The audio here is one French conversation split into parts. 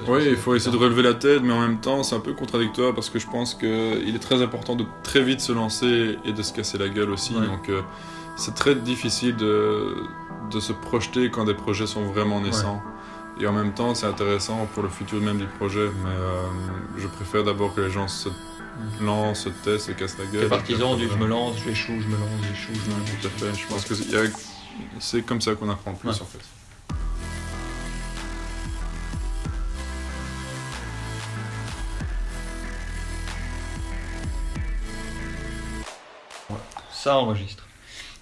Oui, il faut essayer de relever la tête, mais en même temps, c'est un peu contradictoire parce que je pense qu'il est très important de très vite se lancer et de se casser la gueule aussi. Ouais. Donc, c'est très difficile de se projeter quand des projets sont vraiment naissants. Et en même temps, c'est intéressant pour le futur même du projet, mais je préfère d'abord que les gens se lancent, se testent, se cassent la gueule. T'es partisan du je me lance, j'échoue, je me lance, j'échoue, je me lance. Tout à fait, je pense que c'est comme ça qu'on apprend le plus en fait. Ça enregistre.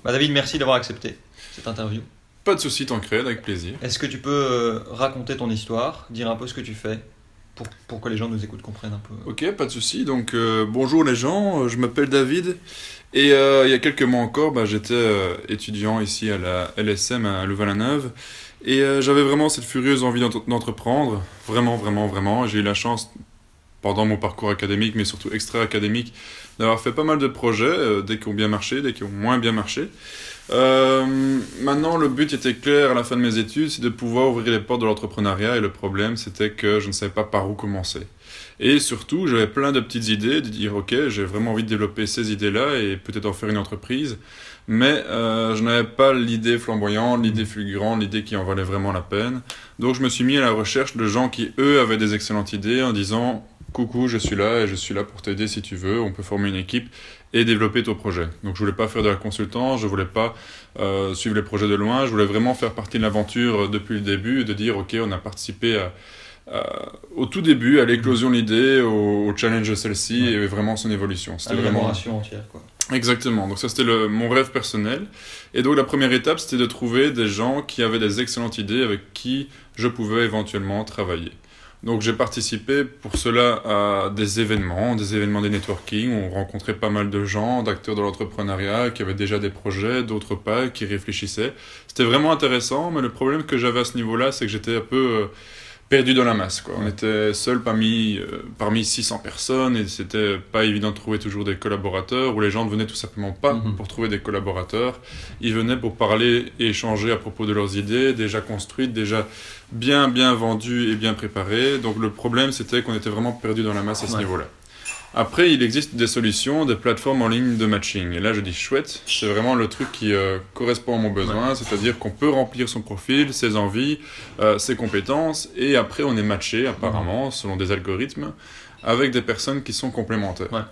David, merci d'avoir accepté cette interview. Pas de soucis, Tancred, avec plaisir. Est-ce que tu peux raconter ton histoire, dire un peu ce que tu fais pour que les gens nous écoutent, comprennent un peu? Ok, pas de soucis. Donc, bonjour les gens, je m'appelle David. Et il y a quelques mois encore, j'étais étudiant ici à la LSM à Louvain-la-Neuve. Et j'avais vraiment cette furieuse envie d'entreprendre. Vraiment, vraiment, vraiment. J'ai eu la chance, pendant mon parcours académique, mais surtout extra-académique, d'avoir fait pas mal de projets, des qui ont bien marché, des qui ont moins bien marché. Maintenant, le but était clair à la fin de mes études, c'est de pouvoir ouvrir les portes de l'entrepreneuriat. Et le problème, c'était que je ne savais pas par où commencer. Et surtout, j'avais plein de petites idées, de dire, ok, j'ai vraiment envie de développer ces idées-là et peut-être en faire une entreprise. Mais je n'avais pas l'idée flamboyante, l'idée fulgurante, l'idée qui en valait vraiment la peine. Donc je me suis mis à la recherche de gens qui, eux, avaient des excellentes idées en disant « Coucou, je suis là et je suis là pour t'aider si tu veux, on peut former une équipe et développer ton projet. » Donc je voulais pas faire de la consultance, je voulais pas suivre les projets de loin, je voulais vraiment faire partie de l'aventure depuis le début et de dire « Ok, on a participé au tout début, à l'éclosion de l'idée, au challenge de celle-ci et vraiment son évolution. » C'était vraiment l'élaboration entière, quoi. Exactement, donc ça c'était mon rêve personnel. Et donc la première étape c'était de trouver des gens qui avaient des excellentes idées avec qui je pouvais éventuellement travailler. Donc j'ai participé pour cela à des événements des networking, où on rencontrait pas mal de gens, d'acteurs de l'entrepreneuriat qui avaient déjà des projets, d'autres pas, qui réfléchissaient. C'était vraiment intéressant, mais le problème que j'avais à ce niveau-là, c'est que j'étais un peu perdu dans la masse, quoi. On était seul parmi 600 personnes et c'était pas évident de trouver toujours des collaborateurs, ou les gens ne venaient tout simplement pas pour trouver des collaborateurs. Ils venaient pour parler et échanger à propos de leurs idées, déjà construites, déjà bien vendues et bien préparées. Donc le problème, c'était qu'on était vraiment perdu dans la masse à ce niveau-là. Après, il existe des solutions, des plateformes en ligne de matching. Et là, je dis chouette, c'est vraiment le truc qui correspond à mon besoin, c'est-à-dire qu'on peut remplir son profil, ses envies, ses compétences, et après, on est matché, apparemment, selon des algorithmes, avec des personnes qui sont complémentaires.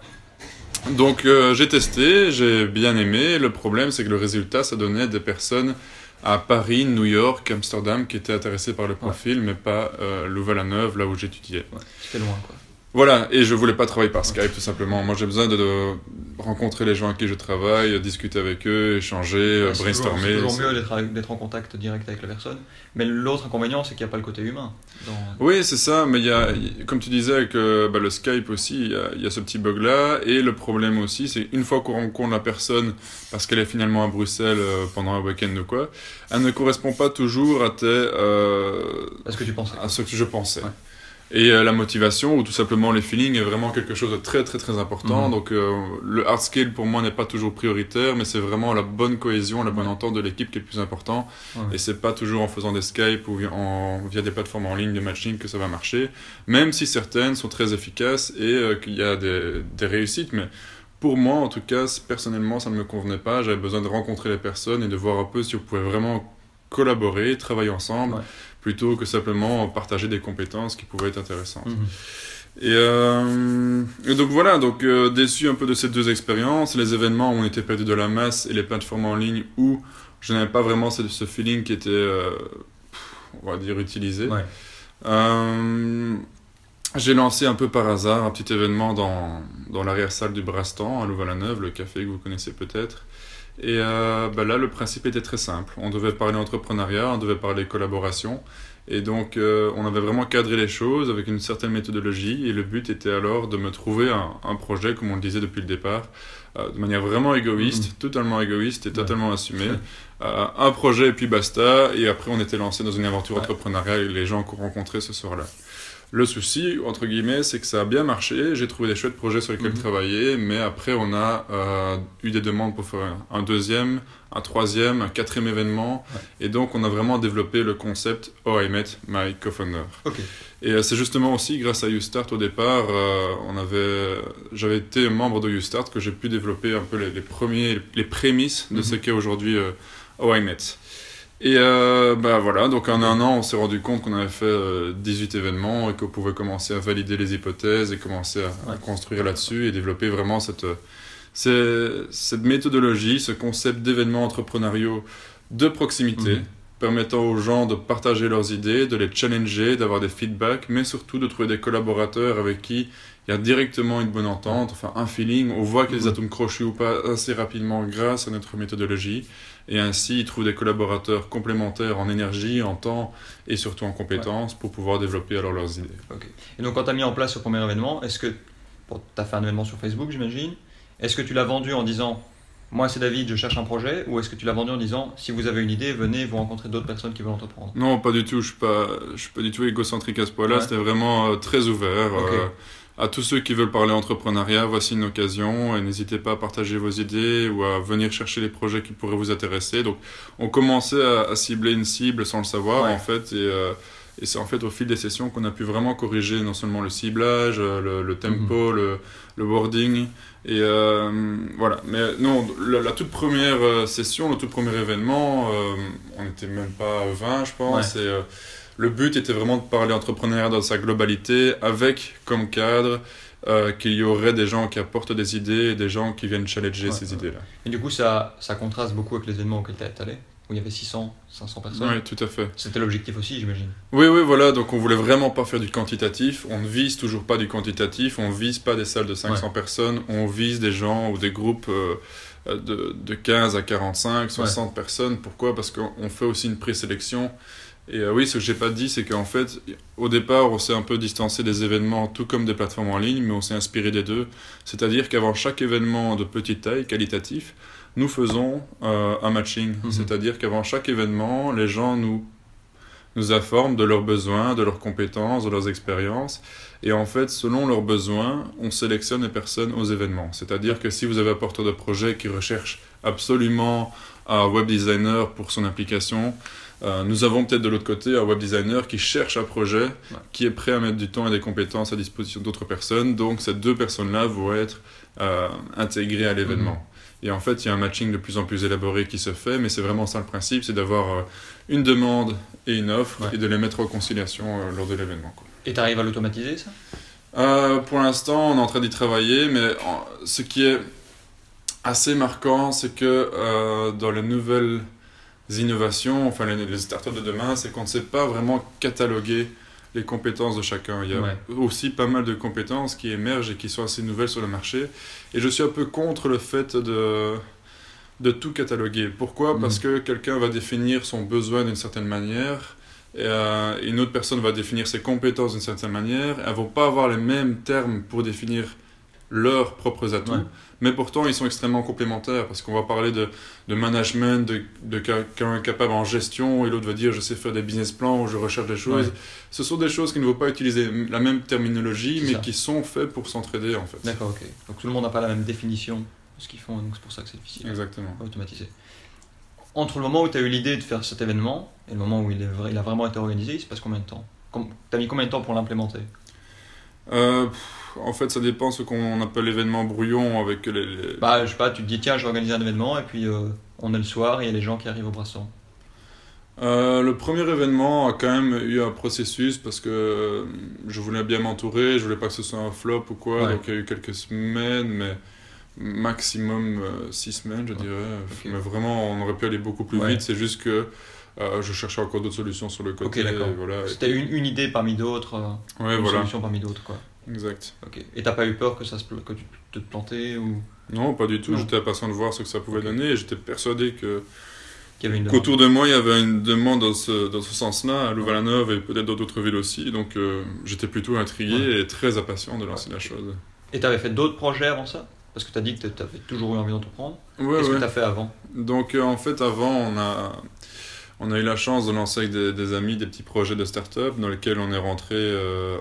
Donc, j'ai testé, j'ai bien aimé. Le problème, c'est que le résultat, ça donnait des personnes à Paris, New York, Amsterdam, qui étaient intéressées par le profil, mais pas Louvain-la-Neuve, là où j'étudiais. C'était loin, quoi. Voilà, et je voulais pas travailler par Skype tout simplement. Moi j'ai besoin de rencontrer les gens avec qui je travaille, discuter avec eux, échanger, brainstormer. C'est toujours mieux d'être en contact direct avec la personne. Mais l'autre inconvénient, c'est qu'il n'y a pas le côté humain. Oui, c'est ça, mais comme tu disais avec le Skype aussi, il y a ce petit bug-là. Et le problème aussi, c'est une fois qu'on rencontre la personne, parce qu'elle est finalement à Bruxelles pendant un week-end ou quoi, elle ne correspond pas toujours à ce que tu pensais. À ce que je pensais. Et la motivation ou tout simplement les feelings est vraiment quelque chose de très très très important. Donc le hard skill pour moi n'est pas toujours prioritaire, mais c'est vraiment la bonne cohésion, la bonne entente de l'équipe qui est le plus important. Et c'est pas toujours en faisant des Skype ou via des plateformes en ligne de matching que ça va marcher, même si certaines sont très efficaces et qu'il y a des réussites. Mais pour moi, en tout cas, personnellement, ça ne me convenait pas. J'avais besoin de rencontrer les personnes et de voir un peu si on pouvait vraiment collaborer, travailler ensemble, plutôt que simplement partager des compétences qui pouvaient être intéressantes. Et donc voilà, déçu un peu de ces deux expériences, les événements où on était perdu de la masse et les plateformes en ligne où je n'avais pas vraiment ce feeling qui était, on va dire, utilisé. J'ai lancé un peu par hasard un petit événement dans l'arrière-salle du Brastan, à Louvain-la-Neuve, le café que vous connaissez peut-être. Et là, le principe était très simple. On devait parler entrepreneuriat, on devait parler collaboration. Et donc, on avait vraiment cadré les choses avec une certaine méthodologie. Et le but était alors de me trouver un projet, comme on le disait depuis le départ, de manière vraiment égoïste, totalement égoïste et totalement assumé. Un projet et puis basta. Et après, on était lancé dans une aventure entrepreneuriale avec les gens qu'on rencontrait ce soir-là. Le souci, entre guillemets, c'est que ça a bien marché. J'ai trouvé des chouettes projets sur lesquels travailler, mais après, on a eu des demandes pour faire un deuxième, un troisième, un quatrième événement. Et donc, on a vraiment développé le concept « Oh, I met my co-founder ». Et c'est justement aussi grâce à YouStart au départ, j'avais été membre de YouStart que j'ai pu développer un peu les prémices de ce qu'est aujourd'hui How I Met. Et voilà, donc en un an, on s'est rendu compte qu'on avait fait 18 événements et qu'on pouvait commencer à valider les hypothèses et commencer à construire là-dessus et développer vraiment cette méthodologie, ce concept d'événements entrepreneuriaux de proximité, permettant aux gens de partager leurs idées, de les challenger, d'avoir des feedbacks, mais surtout de trouver des collaborateurs avec qui il y a directement une bonne entente, enfin un feeling, on voit que les atomes crochus ou pas assez rapidement grâce à notre méthodologie, et ainsi ils trouvent des collaborateurs complémentaires en énergie, en temps et surtout en compétences pour pouvoir développer alors leurs idées. Okay. Et donc quand tu as mis en place ce premier événement, est-ce que tu as fait un événement sur Facebook, j'imagine? Est-ce que tu l'as vendu en disant moi c'est David, je cherche un projet, ou est-ce que tu l'as vendu en disant si vous avez une idée, venez vous rencontrer d'autres personnes qui veulent entreprendre? Non, pas du tout, je suis pas du tout égocentrique à ce point-là, c'était vraiment très ouvert. À tous ceux qui veulent parler entrepreneuriat, voici une occasion, et n'hésitez pas à partager vos idées ou à venir chercher les projets qui pourraient vous intéresser. Donc on commençait à cibler une cible sans le savoir en fait, et c'est en fait au fil des sessions qu'on a pu vraiment corriger non seulement le ciblage, le tempo, le wording, et voilà. Mais non, la toute première session, le tout premier événement, on n'était même pas 20 je pense, et le but était vraiment de parler entrepreneuriat dans sa globalité, avec comme cadre qu'il y aurait des gens qui apportent des idées et des gens qui viennent challenger ces idées-là. Et du coup, ça contraste beaucoup avec les événements auxquels tu es allé, où il y avait 600, 500 personnes. Oui, tout à fait. C'était l'objectif aussi, j'imagine. Oui, voilà. Donc on voulait vraiment pas faire du quantitatif. On ne vise toujours pas du quantitatif. On vise pas des salles de 500 personnes. On vise des gens ou des groupes de 15 à 45, 60 personnes. Pourquoi? Parce qu'on fait aussi une présélection. Et oui, ce que j'ai pas dit, c'est qu'en fait, au départ, on s'est un peu distancé des événements, tout comme des plateformes en ligne, mais on s'est inspiré des deux. C'est-à-dire qu'avant chaque événement de petite taille, qualitatif, nous faisons un matching. C'est-à-dire qu'avant chaque événement, les gens nous informent de leurs besoins, de leurs compétences, de leurs expériences. Et en fait, selon leurs besoins, on sélectionne les personnes aux événements. C'est-à-dire que si vous avez un porteur de projet qui recherche absolument un web designer pour son application, nous avons peut-être de l'autre côté un web designer qui cherche un projet, qui est prêt à mettre du temps et des compétences à disposition d'autres personnes. Donc ces deux personnes-là vont être intégrées à l'événement. Et en fait, il y a un matching de plus en plus élaboré qui se fait, mais c'est vraiment ça le principe, c'est d'avoir une demande et une offre et de les mettre en conciliation lors de l'événement. Et tu arrives à l'automatiser, ça? Pour l'instant, on est en train d'y travailler, mais ce qui est assez marquant, c'est que dans les nouvelles innovations, enfin les startups de demain, c'est qu'on ne sait pas vraiment cataloguer les compétences de chacun. Il y a aussi pas mal de compétences qui émergent et qui sont assez nouvelles sur le marché. Et je suis un peu contre le fait de tout cataloguer. Pourquoi? Parce que quelqu'un va définir son besoin d'une certaine manière, et une autre personne va définir ses compétences d'une certaine manière. Elles ne vont pas avoir les mêmes termes pour définir leurs propres atouts, mais pourtant ils sont extrêmement complémentaires, parce qu'on va parler de management, de quelqu'un capable en gestion, et l'autre va dire je sais faire des business plans ou je recherche des choses. Ce sont des choses qui ne vont pas utiliser la même terminologie, mais qui sont faites pour s'entraider en fait. D'accord, ok. Donc tout le monde n'a pas la même définition de ce qu'ils font, donc c'est pour ça que c'est difficile à automatiser. Entre le moment où tu as eu l'idée de faire cet événement et le moment où il a vraiment été organisé, il se passe combien de temps? Tu as mis combien de temps pour l'implémenter? En fait, ça dépend de ce qu'on appelle l'événement brouillon avec les... Bah, je sais pas, tu te dis tiens, je vais organiser un événement et puis on est le soir et il y a les gens qui arrivent au brasson. Le premier événement a quand même eu un processus parce que je voulais bien m'entourer, je voulais pas que ce soit un flop ou quoi, donc il y a eu quelques semaines, mais maximum 6 semaines, je dirais. Mais vraiment, on aurait pu aller beaucoup plus vite, c'est juste que je cherchais encore d'autres solutions sur le côté. Voilà. C'était une idée parmi d'autres, une solution parmi d'autres, quoi. Exact. Et t'as pas eu peur que que tu te plantais ou... Non, pas du tout. J'étais impatient de voir ce que ça pouvait donner, et j'étais persuadé qu'autour de moi il y avait une demande dans ce sens-là, à Louvain-la-Neuve et peut-être dans d'autres villes aussi. Donc j'étais plutôt intrigué et très impatient de lancer la chose. Et t'avais fait d'autres projets avant ça? Parce que t'as dit que t'avais toujours eu envie d'entreprendre. Qu'est-ce que t'as fait avant? Donc en fait avant on a eu la chance de lancer avec des amis des petits projets de start-up dans lesquels on est rentré,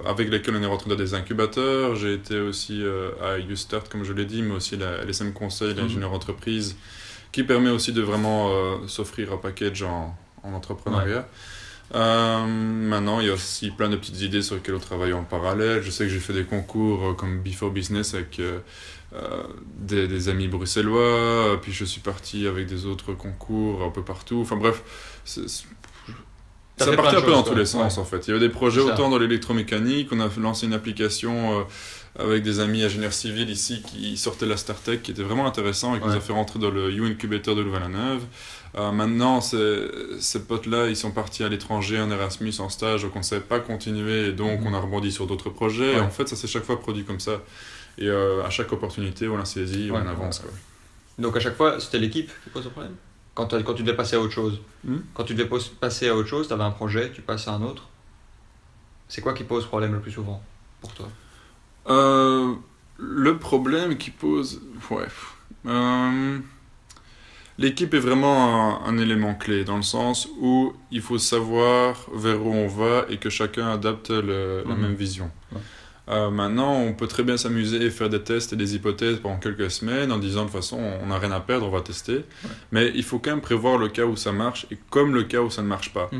avec lesquels on est rentré dans des incubateurs. J'ai été aussi à YouStart, comme je l'ai dit, mais aussi la LSM Conseil, l'ingénieur entreprise, qui permet aussi de vraiment s'offrir un package en entrepreneuriat. Maintenant, il y a aussi plein de petites idées sur lesquelles on travaille en parallèle. Je sais que j'ai fait des concours comme Before Business avec des amis bruxellois, puis je suis parti avec des autres concours un peu partout. Enfin bref, ça partait un peu dans tous les sens en fait. Il y avait des projets autant dans l'électromécanique, on a lancé une application avec des amis ingénieurs civils ici qui sortaient de la StarTech, qui était vraiment intéressant et qui nous a fait rentrer dans le U-Incubator de Louvain-la-Neuve. Maintenant, ces potes-là, ils sont partis à l'étranger en Erasmus, en stage, donc on ne savait pas continuer, et donc on a rebondi sur d'autres projets. Et en fait, ça s'est chaque fois produit comme ça. Et à chaque opportunité, on la saisit, on avance. Quoi. Donc à chaque fois, c'était l'équipe qui pose le problème quand tu devais passer à autre chose. Quand tu devais passer à autre chose, tu avais un projet, tu passes à un autre. C'est quoi qui pose problème le plus souvent pour toi? Le problème qui pose... l'équipe est vraiment un élément clé, dans le sens où il faut savoir vers où on va et que chacun adapte la même vision. Maintenant, on peut très bien s'amuser et faire des tests et des hypothèses pendant quelques semaines en disant de toute façon, on n'a rien à perdre, on va tester. Mais il faut quand même prévoir le cas où ça marche et comme le cas où ça ne marche pas.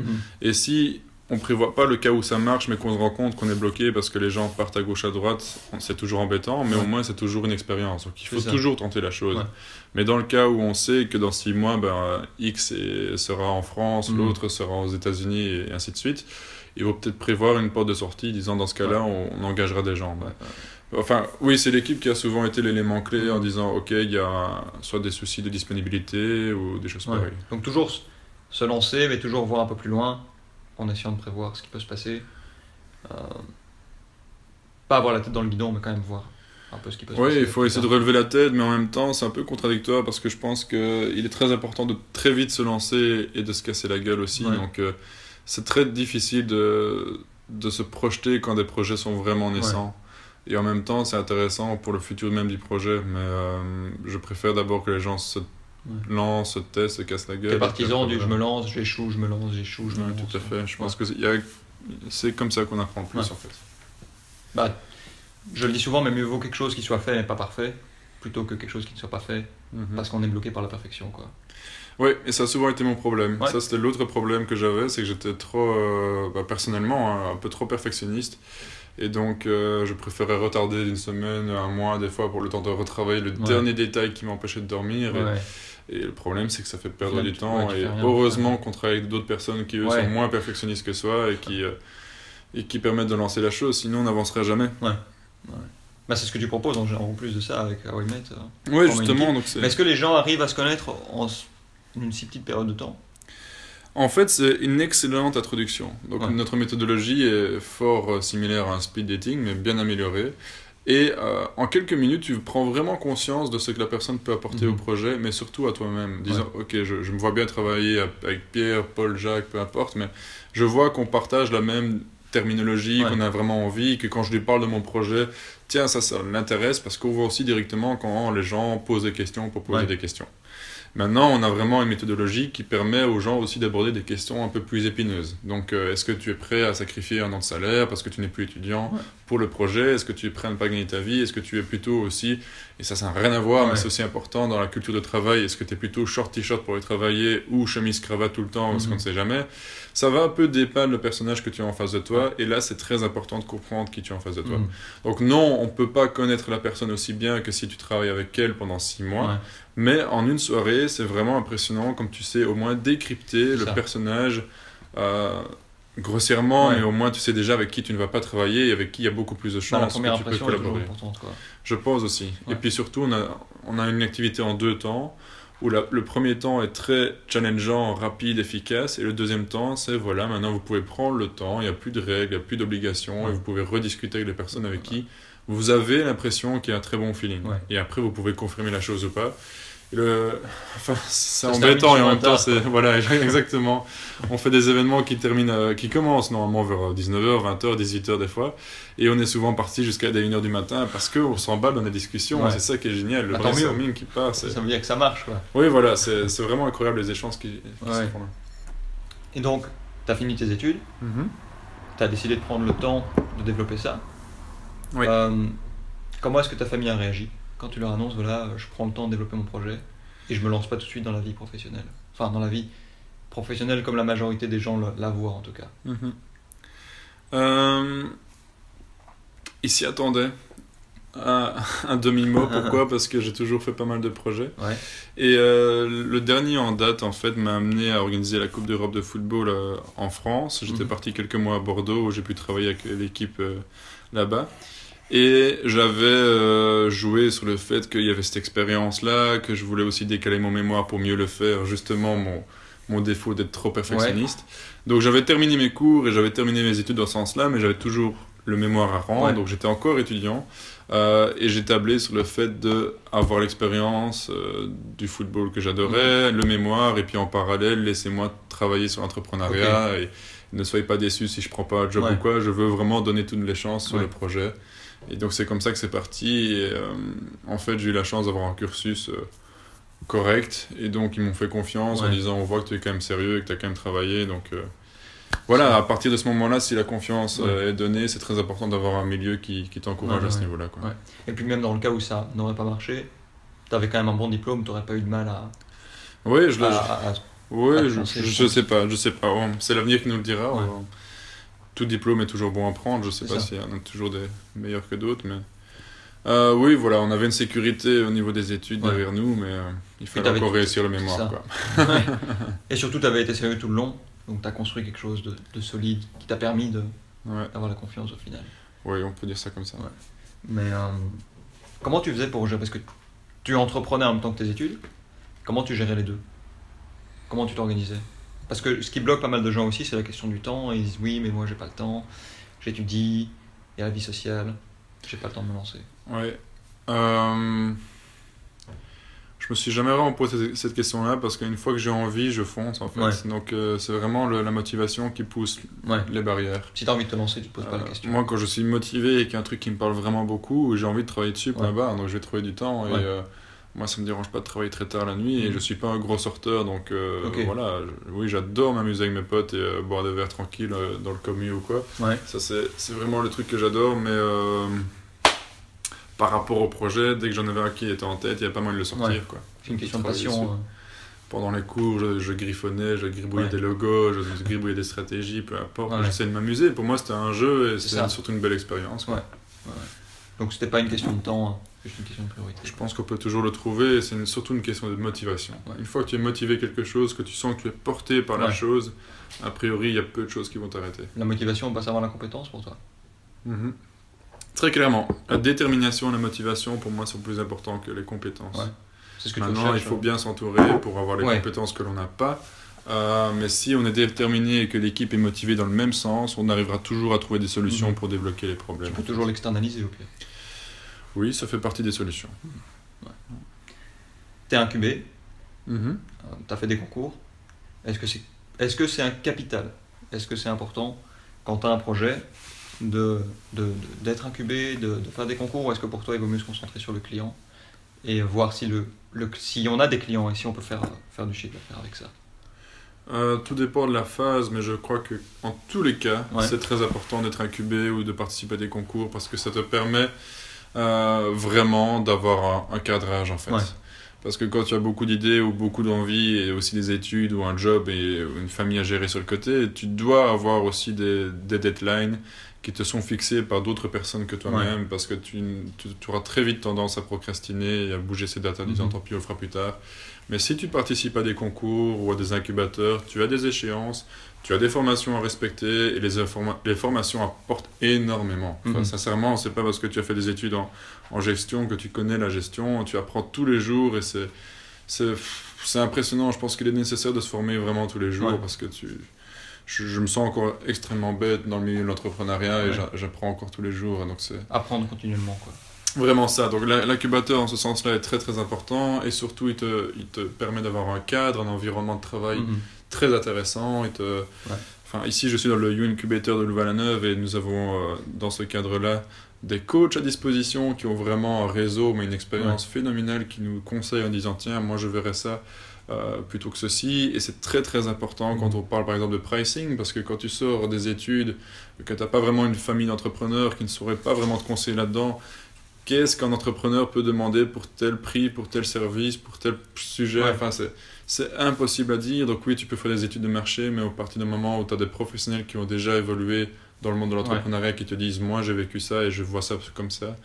Et si on ne prévoit pas le cas où ça marche, mais qu'on se rend compte qu'on est bloqué parce que les gens partent à gauche, à droite, c'est toujours embêtant, mais au moins c'est toujours une expérience. Donc il faut toujours tenter la chose. Mais dans le cas où on sait que dans 6 mois, X sera en France, l'autre sera aux États-Unis et ainsi de suite, il vaut peut-être prévoir une porte de sortie, disant dans ce cas-là, on engagera des gens. Enfin, oui, c'est l'équipe qui a souvent été l'élément clé en disant, ok, il y a soit des soucis de disponibilité ou des choses pareilles. Donc toujours se lancer, mais toujours voir un peu plus loin, en essayant de prévoir ce qui peut se passer. Pas avoir la tête dans le guidon, mais quand même voir un peu ce qui peut se passer. Oui, il faut essayer de relever la tête, mais en même temps, c'est un peu contradictoire parce que je pense qu'il est très important de très vite se lancer et de se casser la gueule aussi. Donc, c'est très difficile de se projeter quand des projets sont vraiment naissants. Et en même temps, c'est intéressant pour le futur même du projet, mais je préfère d'abord que les gens se lancent, se testent, se cassent la gueule. T'es partisan du je me lance, j'échoue, je me lance, j'échoue, je me lance. Tout à fait, je pense que c'est comme ça qu'on apprend le plus en fait. Je le dis souvent, mais mieux vaut quelque chose qui soit fait mais pas parfait, plutôt que quelque chose qui ne soit pas fait, parce qu'on est bloqué par la perfection, quoi. Oui, et ça a souvent été mon problème. Ça, c'était l'autre problème que j'avais, c'est que j'étais trop, personnellement, un peu trop perfectionniste. Et donc, je préférais retarder d'une semaine, un mois, des fois, pour le temps de retravailler le dernier détail qui m'empêchait de dormir. Et le problème, c'est que ça fait perdre du temps. Et heureusement qu'on travaille avec d'autres personnes qui, eux, sont moins perfectionnistes que soi et qui permettent de lancer la chose. Sinon, on n'avancerait jamais. C'est ce que tu proposes en plus de ça avec How I Met. Oui, justement. Donc mais est-ce que les gens arrivent à se connaître en une si petite période de temps? En fait, c'est une excellente introduction. Donc, notre méthodologie est fort similaire à un speed dating, mais bien améliorée. Et en quelques minutes, tu prends vraiment conscience de ce que la personne peut apporter au projet, mais surtout à toi-même. Disant, ok, je me vois bien travailler avec Pierre, Paul, Jacques, peu importe, mais je vois qu'on partage la même terminologie, qu'on a vraiment envie, que quand je lui parle de mon projet, tiens, ça l'intéresse, parce qu'on voit aussi directement quand les gens posent des questions pour poser des questions. Maintenant, on a vraiment une méthodologie qui permet aux gens aussi d'aborder des questions un peu plus épineuses. Donc, est-ce que tu es prêt à sacrifier un an de salaire parce que tu n'es plus étudiant pour le projet? Est-ce que tu es prêt à ne pas gagner ta vie? Est-ce que tu es plutôt aussi, et ça n'a rien à voir, mais c'est aussi important dans la culture de travail, est-ce que tu es plutôt short t-shirt pour aller travailler ou chemise-cravate tout le temps parce qu'on ne sait jamais? Ça va un peu dépeindre le personnage que tu as en face de toi, et là, c'est très important de comprendre qui tu es en face de toi. Donc non, on ne peut pas connaître la personne aussi bien que si tu travailles avec elle pendant 6 mois. Mais en une soirée, c'est vraiment impressionnant, comme tu sais au moins décrypter le personnage grossièrement, mais au moins tu sais déjà avec qui tu ne vas pas travailler et avec qui il y a beaucoup plus de chances que tu peux collaborer. Je pense aussi. Et puis surtout, on a une activité en 2 temps, où le premier temps est très challengeant, rapide, efficace, et le deuxième temps, c'est voilà, maintenant vous pouvez prendre le temps, il n'y a plus de règles, il n'y a plus d'obligations, et vous pouvez rediscuter avec les personnes avec qui vous avez l'impression qu'il y a un très bon feeling. Et après, vous pouvez confirmer la chose ou pas. C'est embêtant et en même temps, c'est... Voilà, exactement. On fait des événements qui commencent normalement vers 19h, 20h, 18h des fois. Et on est souvent parti jusqu'à 1h du matin parce qu'on s'emballe dans les discussions. Et c'est ça qui est génial. Le brainstorming qui part. Ça veut dire que ça marche, quoi. Oui, voilà. C'est vraiment incroyable les échanges qui se font là. Et donc, tu as fini tes études. Tu as décidé de prendre le temps de développer ça. Comment est-ce que ta famille a réagi quand tu leur annonces, voilà, je prends le temps de développer mon projet et je me lance pas tout de suite dans la vie professionnelle, enfin dans la vie professionnel comme la majorité des gens la voient en tout cas. Il s'y attendait. Un demi-mot, pourquoi? Parce que j'ai toujours fait pas mal de projets. Ouais. Et le dernier en date, en fait, m'a amené à organiser la Coupe d'Europe de football en France. J'étais parti quelques mois à Bordeaux, où j'ai pu travailler avec l'équipe là-bas. Et j'avais joué sur le fait qu'il y avait cette expérience-là, que je voulais aussi décaler mon mémoire pour mieux le faire, justement mon défaut d'être trop perfectionniste. Ouais. Donc j'avais terminé mes cours et j'avais terminé mes études dans ce sens-là, mais j'avais toujours le mémoire à rendre, ouais. Donc j'étais encore étudiant. Et j'ai tablé sur le fait d'avoir l'expérience du football que j'adorais, le mémoire, et puis en parallèle, laissez-moi travailler sur l'entrepreneuriat, et ne soyez pas déçus si je ne prends pas un job ou quoi, je veux vraiment donner toutes les chances sur le projet. Et donc c'est comme ça que c'est parti, et en fait j'ai eu la chance d'avoir un cursus correct, et donc ils m'ont fait confiance en disant on voit que tu es quand même sérieux et que tu as quand même travaillé, donc... Voilà, à partir de ce moment-là, si la confiance est donnée, c'est très important d'avoir un milieu qui t'encourage à ce niveau-là. Quoi. Ouais. Et puis même dans le cas où ça n'aurait pas marché, tu avais quand même un bon diplôme, tu n'aurais pas eu de mal à... Oui, je sais pas. C'est l'avenir qui nous le dira. Ouais. Tout diplôme est toujours bon à prendre, je sais pas s'il y en a toujours des meilleurs que d'autres, mais... oui, voilà, on avait une sécurité au niveau des études derrière nous, mais il fallait encore réussir le mémoire. Quoi. Et surtout, tu avais été sérieux tout le long. Donc tu as construit quelque chose de solide qui t'a permis d'avoir la confiance au final. Oui, on peut dire ça comme ça. Ouais. Mais comment tu faisais pour gérer? Parce que tu entreprenais en même temps que tes études. Comment tu gérais les deux? Comment tu t'organisais? Parce que ce qui bloque pas mal de gens aussi, c'est la question du temps. Ils disent oui, mais moi j'ai pas le temps. J'étudie, il y a la vie sociale. J'ai pas le temps de me lancer. Ouais. Je me suis jamais vraiment posé cette question-là parce qu'une fois que j'ai envie, je fonce en fait. Ouais. Donc c'est vraiment la motivation qui pousse les barrières. Si tu as envie de te lancer, tu te poses pas la question. Moi, quand je suis motivé et qu'il y a un truc qui me parle vraiment beaucoup, j'ai envie de travailler dessus pour là-bas, donc je vais trouver du temps. Et moi, ça me dérange pas de travailler très tard la nuit et je suis pas un gros sorteur, donc voilà. Oui, j'adore m'amuser avec mes potes et boire des verres tranquilles dans le commu ou quoi. Ouais. Ça, c'est vraiment le truc que j'adore, mais... par rapport au projet, dès que j'en avais un qui était en tête, il y a pas mal de le sortir. Quoi. C'est une question de passion. Pendant les cours, je griffonnais, je gribouillais des logos, je gribouillais des stratégies, peu importe. J'essayais de m'amuser. Pour moi, c'était un jeu et c'était surtout une belle expérience. Ouais. Donc, c'était pas une question de temps, juste une question de priorité. Je pense qu'on peut toujours le trouver et c'est surtout une question de motivation. Ouais. Une fois que tu es motivé quelque chose, que tu sens que tu es porté par la chose, a priori, il y a peu de choses qui vont t'arrêter. La motivation passe avant la compétence pour toi? Très clairement, la détermination et la motivation pour moi sont plus importants que les compétences. Ouais. C'est ce que maintenant, il faut bien s'entourer pour avoir les compétences que l'on n'a pas. Mais si on est déterminé et que l'équipe est motivée dans le même sens, on arrivera toujours à trouver des solutions pour débloquer les problèmes. Tu peux toujours l'externaliser, ok. Oui, ça fait partie des solutions. Ouais. Tu es incubé, tu as fait des concours. Est-ce que c'est un capital? Est-ce que c'est important quand tu as un projet d'être incubé, de faire des concours, ou est-ce que pour toi il vaut mieux se concentrer sur le client et voir si on a des clients et si on peut faire du chiffre d'affaires avec ça? Tout dépend de la phase, mais je crois que en tous les cas, c'est très important d'être incubé ou de participer à des concours parce que ça te permet vraiment d'avoir un cadrage en fait. Ouais. Parce que quand tu as beaucoup d'idées ou beaucoup d'envies et aussi des études ou un job et une famille à gérer sur le côté, tu dois avoir aussi des deadlines qui te sont fixés par d'autres personnes que toi-même parce que tu auras très vite tendance à procrastiner et à bouger ces dates en disant tant pis on le fera plus tard. Mais si tu participes à des concours ou à des incubateurs, tu as des échéances, tu as des formations à respecter et les formations apportent énormément. Enfin, sincèrement, c'est pas parce que tu as fait des études en gestion que tu connais la gestion, tu apprends tous les jours et c'est impressionnant. Je pense qu'il est nécessaire de se former vraiment tous les jours parce que je me sens encore extrêmement bête dans le milieu de l'entrepreneuriat et j'apprends encore tous les jours. Donc c'est... Apprendre continuellement, quoi. Vraiment ça. Donc l'incubateur, en ce sens-là, est très très important et surtout, il te permet d'avoir un cadre, un environnement de travail très intéressant. Enfin, ici, je suis dans le U-Incubator de Louvain-la-Neuve et nous avons, dans ce cadre-là, des coachs à disposition qui ont vraiment un réseau, mais une expérience phénoménale qui nous conseillent en disant « Tiens, moi je verrais ça ». Plutôt que ceci, et c'est très très important quand on parle par exemple de pricing, parce que quand tu sors des études, que tu n'as pas vraiment une famille d'entrepreneurs qui ne sauraient pas vraiment te conseiller là-dedans, qu'est-ce qu'un entrepreneur peut demander pour tel prix, pour tel service, pour tel sujet. Enfin, c'est impossible à dire. Donc oui, tu peux faire des études de marché, mais à partir du moment où tu as des professionnels qui ont déjà évolué dans le monde de l'entrepreneuriat, qui te disent, moi j'ai vécu ça et je vois ça comme ça,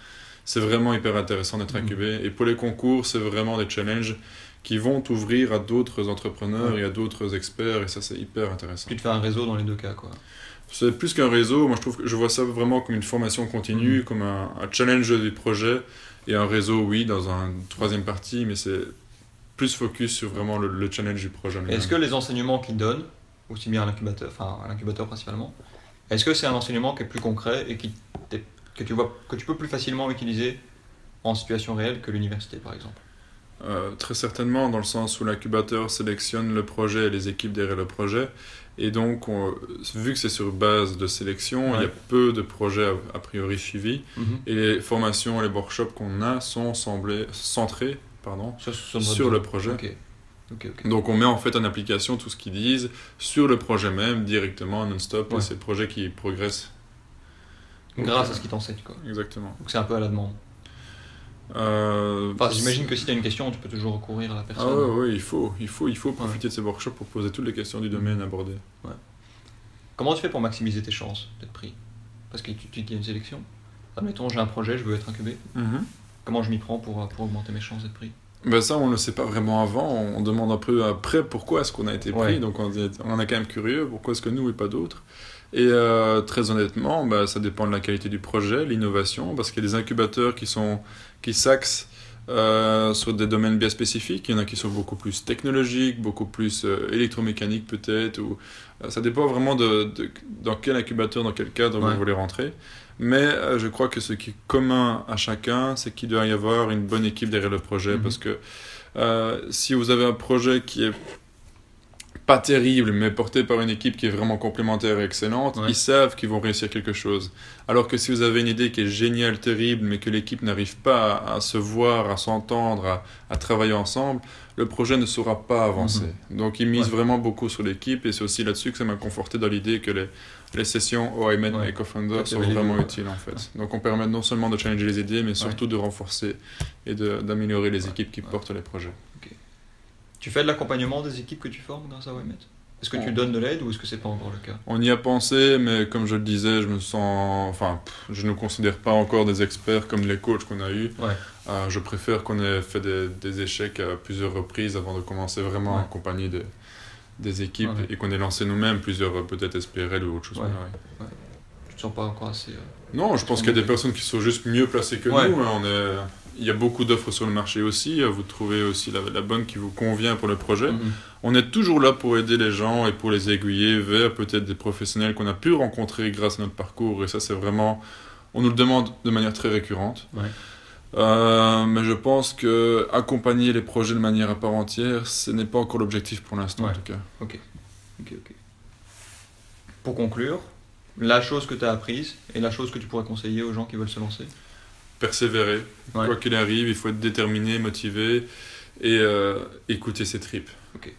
c'est vraiment hyper intéressant d'être incubé. Et pour les concours, c'est vraiment des challenges qui vont t'ouvrir à d'autres entrepreneurs et à d'autres experts, et ça c'est hyper intéressant. Tu te fais un réseau dans les deux cas, quoi. C'est plus qu'un réseau, moi je vois ça vraiment comme une formation continue, comme un challenge du projet, et un réseau, oui, dans une troisième partie, mais c'est plus focus sur vraiment le challenge du projet. Est-ce que les enseignements qu'ils donnent, aussi bien à l'incubateur principalement, est-ce que c'est un enseignement qui est plus concret et que tu peux plus facilement utiliser en situation réelle que l'université, par exemple? Très certainement, dans le sens où l'incubateur sélectionne le projet et les équipes derrière le projet, et donc vu que c'est sur base de sélection, il y a peu de projets a priori suivis, et les formations, les workshops qu'on a sont centrés sur le projet. Donc on met en fait en application tout ce qu'ils disent sur le projet même, directement, non-stop, et c'est le projet qui progresse. Grâce à ce qu'ils t'enseignent, quoi. Exactement. Donc c'est un peu à la demande. J'imagine que si tu as une question, tu peux toujours recourir à la personne. Oui, il faut profiter de ces workshops pour poser toutes les questions du domaine abordé. Comment tu fais pour maximiser tes chances d'être pris? Parce que tu dis une sélection. Admettons, j'ai un projet, je veux être incubé. Comment je m'y prends pour augmenter mes chances d'être pris? Ça, on ne le sait pas vraiment avant. On demande un peu après pourquoi est-ce qu'on a été pris. Donc on est quand même curieux. Pourquoi est-ce que nous et pas d'autres? Et très honnêtement, ça dépend de la qualité du projet, l'innovation, parce qu'il y a des incubateurs qui s'axent sur des domaines bien spécifiques. Il y en a qui sont beaucoup plus technologiques, beaucoup plus électromécaniques peut-être. Ça dépend vraiment dans quel incubateur, dans quel cadre vous voulez rentrer. Mais je crois que ce qui est commun à chacun, c'est qu'il doit y avoir une bonne équipe derrière le projet. Parce que si vous avez un projet qui est pas terrible, mais porté par une équipe qui est vraiment complémentaire et excellente, ils savent qu'ils vont réussir quelque chose. Alors que si vous avez une idée qui est géniale, terrible, mais que l'équipe n'arrive pas à se voir, à s'entendre, à travailler ensemble, le projet ne saura pas avancer. Donc ils misent vraiment beaucoup sur l'équipe, et c'est aussi là-dessus que ça m'a conforté dans l'idée que les sessions How I Met My Co-Founder sont vraiment utiles en fait. Donc on permet non seulement de challenger les idées, mais surtout de renforcer et d'améliorer les équipes qui portent les projets. Tu fais de l'accompagnement des équipes que tu formes grâce à How I Met? Est-ce que tu donnes de l'aide ou est-ce que c'est pas encore le cas? On y a pensé, mais comme je le disais, je ne considère pas encore des experts comme les coachs qu'on a eus. Je préfère qu'on ait fait des échecs à plusieurs reprises avant de commencer vraiment à accompagner des équipes et qu'on ait lancé nous-mêmes plusieurs peut-être SPRL ou autre chose. Tu te sens pas encore assez... Non, je pense qu'il y a des personnes qui sont juste mieux placées que nous. Il y a beaucoup d'offres sur le marché aussi. Vous trouvez aussi la bonne qui vous convient pour le projet. On est toujours là pour aider les gens et pour les aiguiller vers peut-être des professionnels qu'on a pu rencontrer grâce à notre parcours. Et ça, c'est vraiment... On nous le demande de manière très récurrente. Mais je pense que accompagner les projets de manière à part entière, ce n'est pas encore l'objectif pour l'instant en tout cas. Ok. Pour conclure, la chose que tu as apprise et la chose que tu pourrais conseiller aux gens qui veulent se lancer? Persévérer. Quoi qu'il arrive, il faut être déterminé, motivé et écouter ses tripes.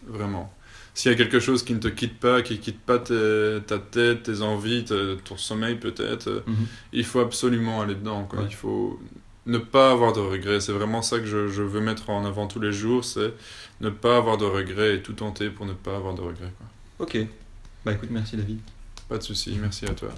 Vraiment. S'il y a quelque chose qui ne te quitte pas, qui ne quitte pas ta tête, tes envies, ton sommeil peut-être, il faut absolument aller dedans. Il faut ne pas avoir de regrets. C'est vraiment ça que je veux mettre en avant tous les jours, c'est ne pas avoir de regrets et tout tenter pour ne pas avoir de regrets. Ok. Écoute, merci David. Pas de souci, merci à toi.